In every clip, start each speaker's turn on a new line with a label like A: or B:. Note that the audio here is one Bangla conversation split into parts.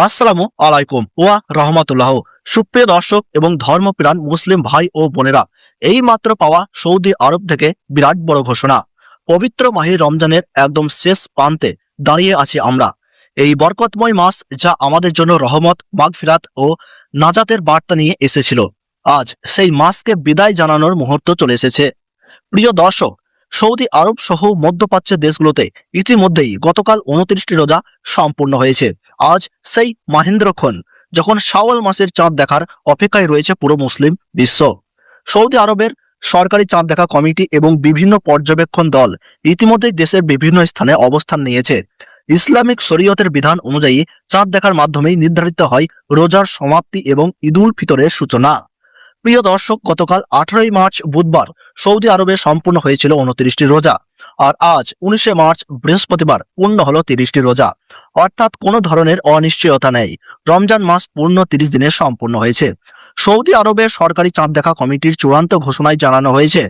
A: আসসালামু আলাইকুম ওয়া রহমতুল্লাহ। সুপ্রিয় দর্শক এবং ধর্মপ্রাণ মুসলিম ভাই ও বোনেরা, এই মাত্র পাওয়া সৌদি আরব থেকে বিরাট বড় ঘোষণা। পবিত্র মাহে রমজানের একদম শেষ প্রান্তে দাঁড়িয়ে আছি আমরা। এই বরকতময় মাস যা আমাদের জন্য রহমত, মাগফিরাত ও নাজাতের বার্তা নিয়ে এসেছিল, আজ সেই মাসকে বিদায় জানানোর মুহূর্ত চলে এসেছে। প্রিয় দর্শক, সৌদি আরব সহ মধ্যপ্রাচ্যের দেশগুলোতে ইতিমধ্যেই গতকাল 29টি রোজা সম্পূর্ণ হয়েছে। আজ সেই মাহেন্দ্রক্ষণ যখন শাওয়াল মাসের চাঁদ দেখার অপেক্ষায় রয়েছে পুরো মুসলিম বিশ্ব। সৌদি আরবের সরকারি চাঁদ দেখা কমিটি এবং বিভিন্ন পর্যবেক্ষণ দল ইতিমধ্যেই দেশের বিভিন্ন স্থানে অবস্থান নিয়েছে। ইসলামিক শরীয়তের বিধান অনুযায়ী চাঁদ দেখার মাধ্যমেই নির্ধারিত হয় রোজার সমাপ্তি এবং ঈদুল ফিতরের সূচনা। প্রিয় দর্শক, গতকাল 18ই মার্চ বুধবার সৌদি আরবে সম্পূর্ণ হয়েছিল 29টি রোজা, আর আজ 19শে মার্চ বৃহস্পতিবার পূর্ণ হলো 30টি রোজা। অর্থাৎ কোনো ধরনের অনিশ্চয়তা নেই, রমজান মাস পূর্ণ 30 দিনে সম্পূর্ণ হয়েছে। সৌদি আরবের সরকারি চাঁদ দেখা কমিটির চূড়ান্ত ঘোষণায় জানানো হয়েছে,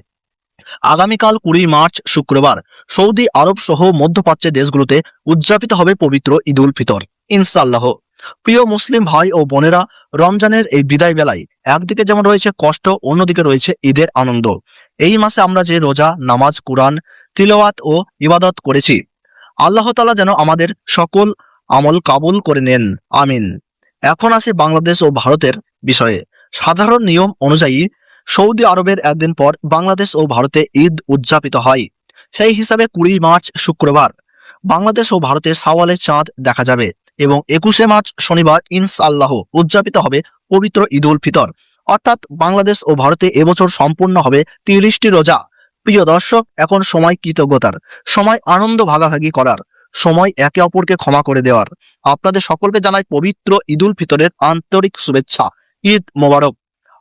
A: আগামীকাল 20 মার্চ শুক্রবার সৌদি আরব সহ মধ্যপ্রাচ্যের দেশগুলোতে উদযাপিত হবে পবিত্র ঈদুল ফিতর, ইনশাআল্লাহ। প্রিয় মুসলিম ভাই ও বোনেরা, রমজানের এই বিদায় বেলায় একদিকে যেমন রয়েছে কষ্ট, অন্যদিকে রয়েছে ঈদের আনন্দ। এই মাসে আমরা যে রোজা, নামাজ, কুরআন তিলাওয়াত ও ইবাদত করেছি, আল্লাহ তাআলা যেন আমাদের সকল আমল কাবুল করে নেন, আমিন। এখন আসি বাংলাদেশ ও ভারতের বিষয়ে। সাধারণ নিয়ম অনুযায়ী সৌদি আরবের একদিন পর বাংলাদেশ ও ভারতে ঈদ উদযাপিত হয়। সেই হিসাবে 20 মার্চ শুক্রবার বাংলাদেশ ও ভারতে শাওয়ালের চাঁদ দেখা যাবে এবং 21শে মার্চ শনিবার ইনশাআল্লাহ উদযাপিত হবে পবিত্র ঈদুল ফিতর। অর্থাৎ বাংলাদেশ ও ভারতে এবছর সম্পূর্ণ হবে 30টি রোজা। প্রিয় দর্শক, এখন সময় কৃতজ্ঞতার, সময় আনন্দ ভাগাভাগি করার, সময় একে অপরকে ক্ষমা করে দেওয়ার। আপনাদের সকলকে জানাই পবিত্র ঈদুল ফিতরের আন্তরিক শুভেচ্ছা। ঈদ মোবারক।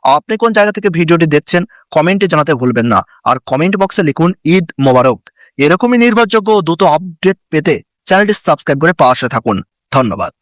A: আপনি কোন জায়গা থেকে ভিডিওটি দেখছেন কমেন্টে জানাতে ভুলবেন না, আর কমেন্ট বক্সে লিখুন ঈদ মোবারক। এরকমই নির্ভরযোগ্য ও দ্রুত আপডেট পেতে চ্যানেলটি সাবস্ক্রাইব করে পাশে থাকুন। ধন্যবাদ।